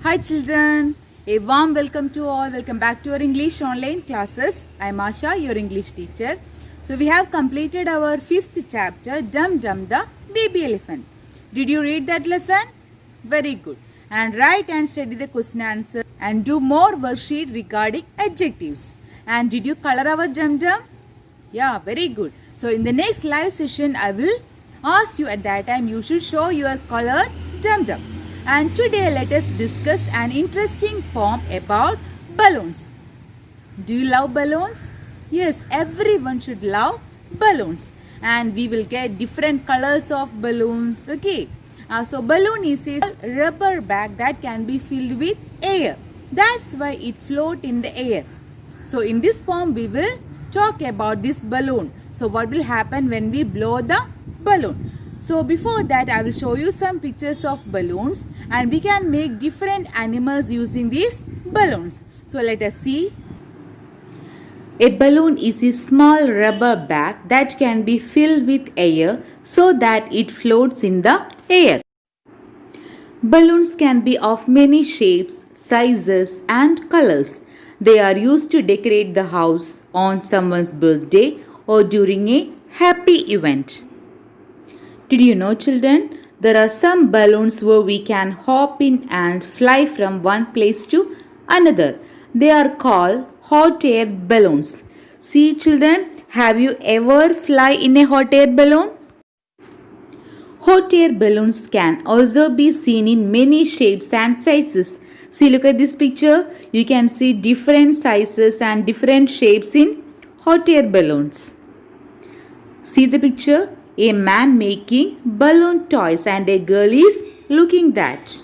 Hi children, a warm welcome to all. Welcome back to our English online classes. I am Asha, your English teacher. So we have completed our 5th chapter, Dum Dum the Baby Elephant. Did you read that lesson? Very good. And write and study the question answer and do more worksheet regarding adjectives. And did you color our Dum Dum? Yeah, very good. So in the next live session, I will ask you at that time you should show your colored Dum Dum. And today let us discuss an interesting poem about balloons. Do you love balloons? Yes, everyone should love balloons. And we will get different colors of balloons. Okay. So balloon is a rubber bag that can be filled with air. That's why it floats in the air. So in this poem we will talk about this balloon. So what will happen when we blow the balloon? So before that I will show you some pictures of balloons and we can make different animals using these balloons. So let us see. A balloon is a small rubber bag that can be filled with air so that it floats in the air. Balloons can be of many shapes, sizes and colors. They are used to decorate the house on someone's birthday or during a happy event. Did you know, children? There are some balloons where we can hop in and fly from one place to another. They are called hot air balloons. See, children, have you ever fly in a hot air balloon? Hot air balloons can also be seen in many shapes and sizes. See, look at this picture. You can see different sizes and different shapes in hot air balloons. See the picture? A man making balloon toys and a girl is looking that.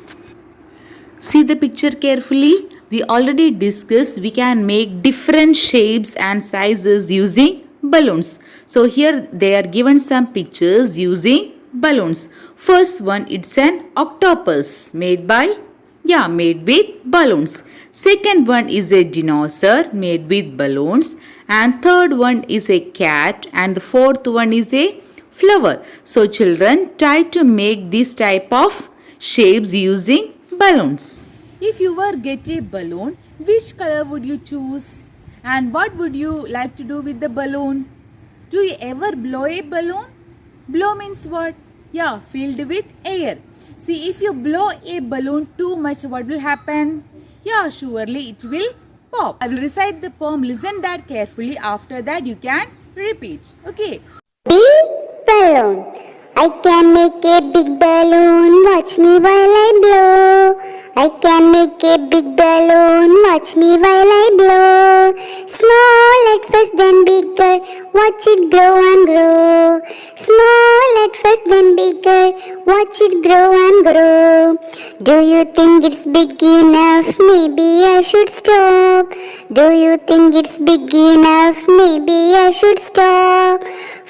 See the picture carefully. We already discussed we can make different shapes and sizes using balloons. So here they are given some pictures using balloons. First one, it's an octopus made with balloons. Second one is a dinosaur made with balloons. And third one is a cat. And the fourth one is a flower. So children, try to make this type of shapes using balloons. If you were get a balloon, which color would you choose? And what would you like to do with the balloon? Do you ever blow a balloon? Blow means what? Yeah, filled with air. See, if you blow a balloon too much, what will happen? Yeah, surely it will pop. I will recite the poem. Listen that carefully. After that, you can repeat. Okay. Balloon. I can make a big balloon, watch me while I blow. I can make a big balloon, watch me while I blow. Small at first then bigger, watch it grow and grow. Small at first then bigger, watch it grow and grow. Do you think it's big enough? Maybe I should stop. Do you think it's big enough? Maybe I should stop.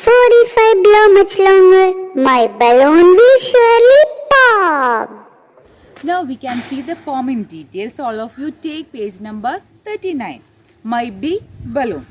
For if I blow much longer, my balloon will surely pop. Now we can see the poem in details. All of you take page number 39. My big balloon.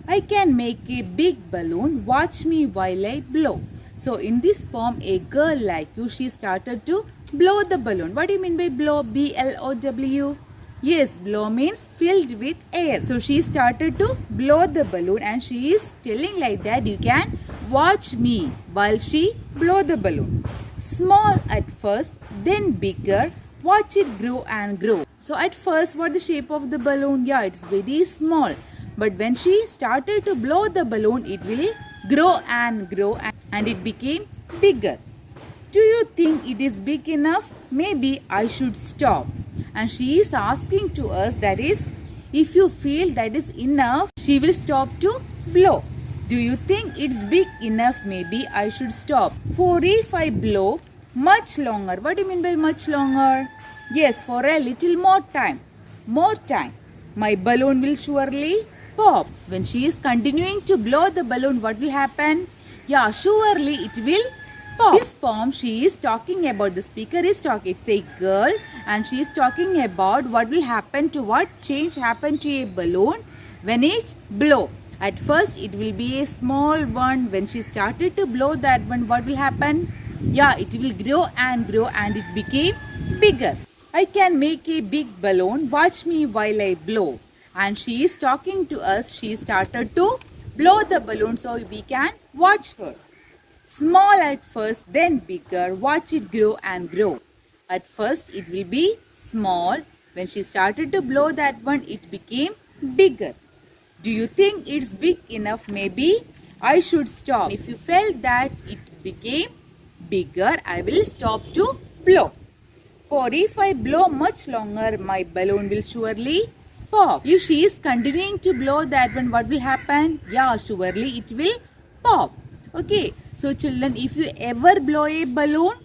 I can make a big balloon. Watch me while I blow. So in this poem, a girl like you, she started to blow the balloon. What do you mean by blow? B-L-O-W? Yes, blow means filled with air. So she started to blow the balloon and she is telling like that you can watch me while she blow the balloon. Small at first, then bigger. Watch it grow and grow. So at first, what the shape of the balloon? Yeah, it's very small. But when she started to blow the balloon, it will grow and it became bigger. Do you think it is big enough? Maybe I should stop. And she is asking to us, that is, if you feel that is enough, she will stop to blow. Do you think it's big enough? Maybe I should stop. For if I blow much longer, what do you mean by much longer? Yes, for a little more time, my balloon will surely pop. When she is continuing to blow the balloon, what will happen? Yeah, surely it will pop. This poem, she is talking about, the speaker is talking, it's a girl and she is talking about what will happen to, what change happen to a balloon when it blow. At first it will be a small one. When she started to blow that one, what will happen? Yeah, it will grow and it became bigger. I can make a big balloon. Watch me while I blow. And she is talking to us. She started to blow the balloon so we can watch her. Small at first, then bigger. Watch it grow and grow. At first, it will be small. When she started to blow that one, it became bigger. Do you think it's big enough? Maybe I should stop. If you felt that it became bigger, I will stop to blow. For if I blow much longer, my balloon will surely pop. If she is continuing to blow that one, what will happen? Yeah, surely it will pop. Okay, so children, if you ever blow a balloon,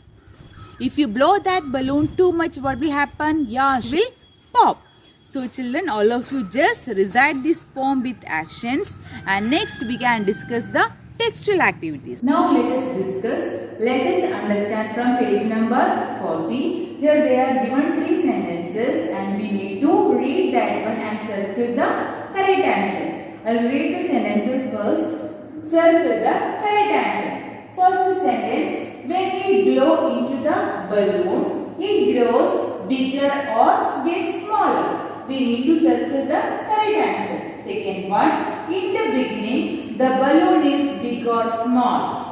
if you blow that balloon too much, what will happen? Yeah, it will pop. So children, all of you just recite this poem with actions, and next we can discuss the textual activities. Now let us discuss. Let us understand from page number 40. Here they are given 3 sentences and we need to read that one and circle the correct answer. I will read the sentences first. Circle the correct answer. First sentence. When we blow into the balloon, it grows bigger or gets smaller. We need to circle the correct answer. Second one. In the beginning, the balloon is big or small.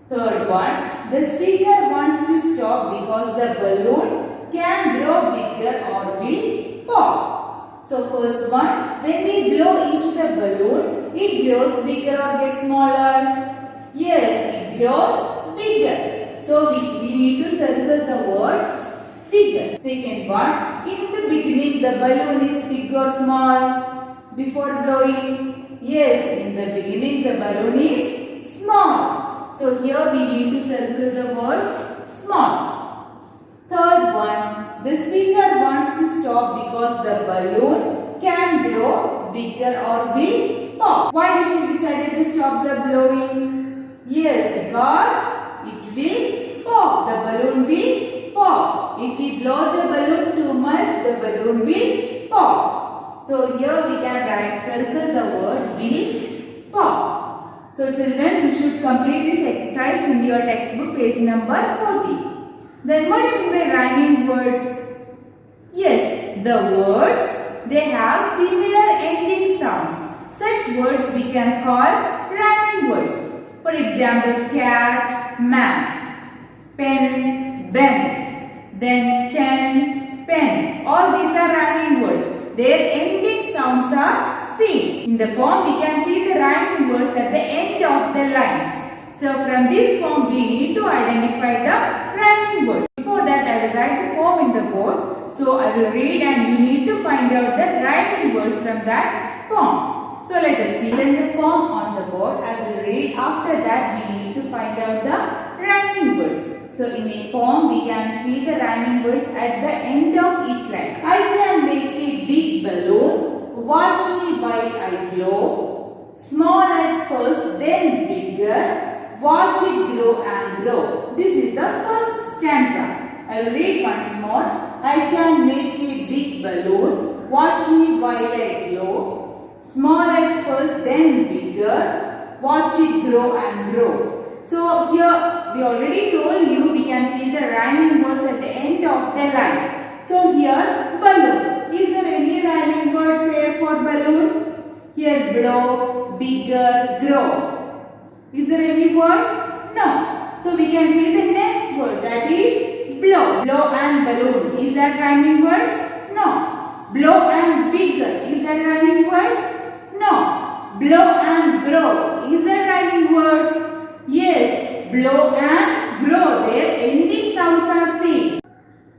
Third one, the speaker wants to stop because the balloon can grow bigger or will pop. So first one, when we blow into the balloon, it grows bigger or gets smaller? Yes, it grows bigger. So we need to circle the word bigger. Second one, in the beginning the balloon is big or small before blowing? Yes, in the beginning the balloon is small. So here we need to circle the word small. Third one, the speaker wants to stop because the balloon can grow bigger or will pop. Why did she decided to stop the blowing? Yes, because it will pop. The balloon will pop. If we blow the balloon too much, the balloon will pop. So here we can write circle the word will pop. So children, you should complete this exercise in your textbook page number 40. Then what do you mean by rhyming words? Yes, the words, they have similar ending sounds. Such words we can call rhyming words. For example, cat, mat, pen, ben, then ten, pen. All these are rhyming words. Their ending sounds are same. In the poem, we can see the rhyming words at the end of the lines. So from this poem, we need to identify the rhyming words. Before that, I will write the poem in the board. So I will read and you need to find out the rhyming words from that poem. So let us see. Then the poem on the board, I will read. After that, we need to find out the rhyming words. So in a poem, we can see the rhyming words at the end of each line. I can make a big balloon. Watch me while I blow. Small at first, then bigger. Watch it grow and grow. This is the first stanza. I will read once more. I can make a big balloon. Watch me while I blow. Small at first, then bigger. Watch it grow and grow. So here we already told you we can see the rhyming words at the end of the line. So here balloon. Is there any rhyming word pair for balloon? Here blow, bigger, grow. Is there any word? No. So we can see the next word, that is blow. Blow and balloon. Is that rhyming words? No. Blow and bigger. Is that rhyming words? No. Blow and grow. Is that rhyming words? Yes. Blow and grow. Their ending sounds are same.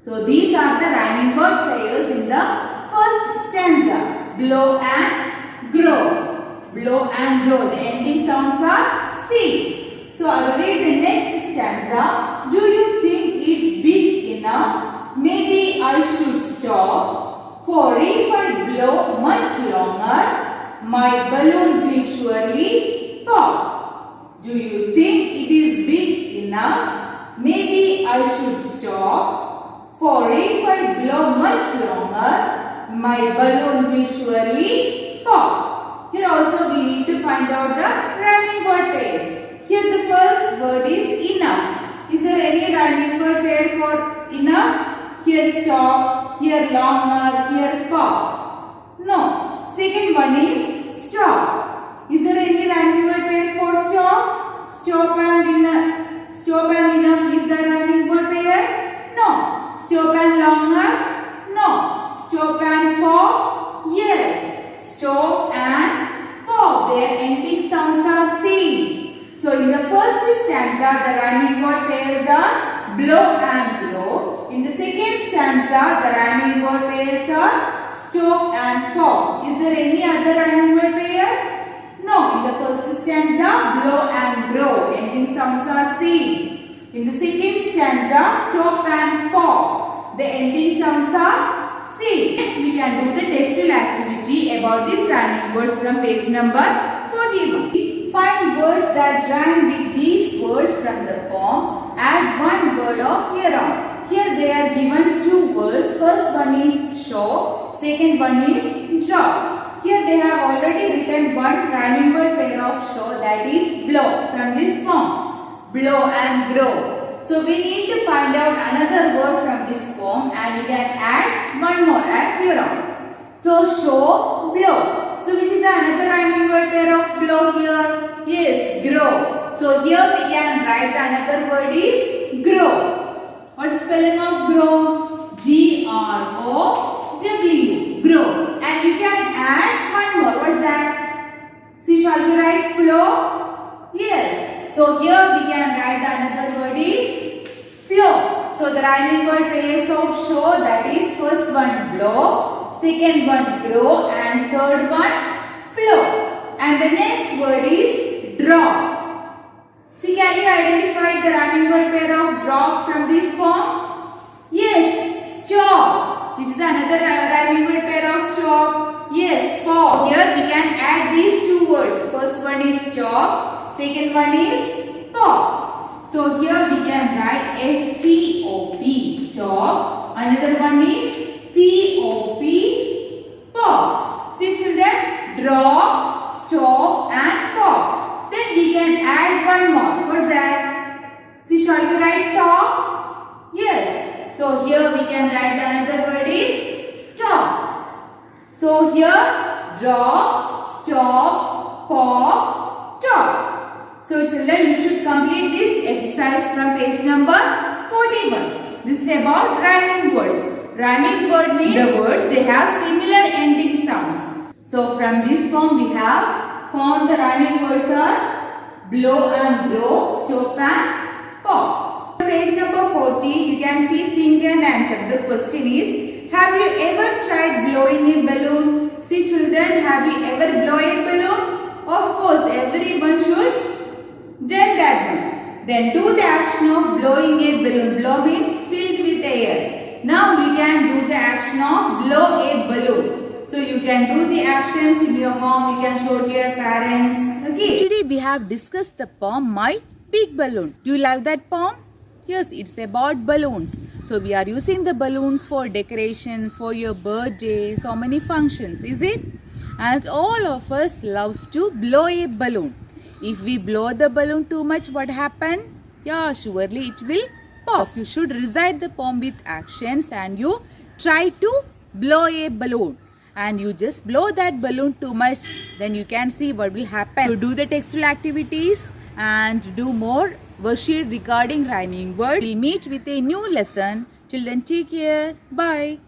So these are the rhyming word pairs in the first stanza. Blow and grow. Blow and grow. The ending sounds are same. So I will read the next stanza. Do you think it's big enough? Maybe I should stop. For if I blow much longer, my balloon will surely pop. Do you think it is big enough? Maybe I should stop. For if I blow much longer, my balloon will surely pop. Here also we need to find out the rhyming word pairs. Here the first word is enough. Is there any rhyming word pair for enough? here stop, here longer, here pop. No. Second one is stop. Is there any rhyming word pair for stop? Stop and enough is the rhyming word pair? No. Stop and longer? No. Stop and pop? Yes. Stop and pop. Their ending sounds are same. So in the first stanza, the rhyming word pairs are blow and grow. In the second stanza, the rhyming word pairs are stop and pop. Is there any other rhyming word pair? No. In the first stanza, blow and grow. Ending sounds are same. In the second stanza, stop and pop. The ending sounds are same. Next, we can do the textual activity about these rhyming words from page number 41. Find words that rhyme with these words from the poem. Add one word of here on. Here they are given two words. First one is show. Second one is drop. Here they have already written one rhyming word pair of show, that is blow, from this poem. Blow and grow. So we need to find out another word from this poem and we can add one more as here on. So show, blow. So which is another rhyming word pair of blow here? Yes, grow. So here we can write another word is grow. What's the spelling of grow? G-R-O-W. Grow. And you can add one more. What's that? See, shall we write flow? Yes. So here we can write another word is flow. So the rhyming word pairs of show, that is first one blow, second one grow and third one flow. And the next word is drop. See, can you identify the rhyming word pair of drop from this poem? Yes, stop. This is another rhyming word pair of stop. Yes, pop. Here we can add these two words. First one is stop, second one is pop. So here we can write S-T-O-P, stop. Another one is P-O-P, pop. See children, drop, stop and pop. Then we can add one more. What's that? See, shall we write top? Yes. So here we can write another word is top. So here drop, stop, pop, top. So children, you should complete this exercise from page number 41. This is about rhyming words. Rhyming word means the words they have similar ending sounds. So from this poem we have found the rhyming words are blow and grow, stop and pop. Page number 40, you can see think and answer. The question is, have you ever tried blowing a balloon? See children, have you ever blown a balloon? Of course, everyone should do that one. Then do the action of blowing a balloon. Blow means filled with air. Now we can do the action of blow a balloon. So you can do the actions in your home. You can show to your parents. Okay. Today we have discussed the poem My Big Balloon. Do you like that poem? Yes, it's about balloons. So we are using the balloons for decorations, for your birthday, so many functions, is it? And all of us loves to blow a balloon. If we blow the balloon too much, what happen? Yeah, surely it will pop. You should recite the poem with actions and you try to blow a balloon. And you just blow that balloon too much, then you can see what will happen. So do the textual activities and do more worksheet regarding rhyming words. We'll meet with a new lesson. Till then, take care. Bye.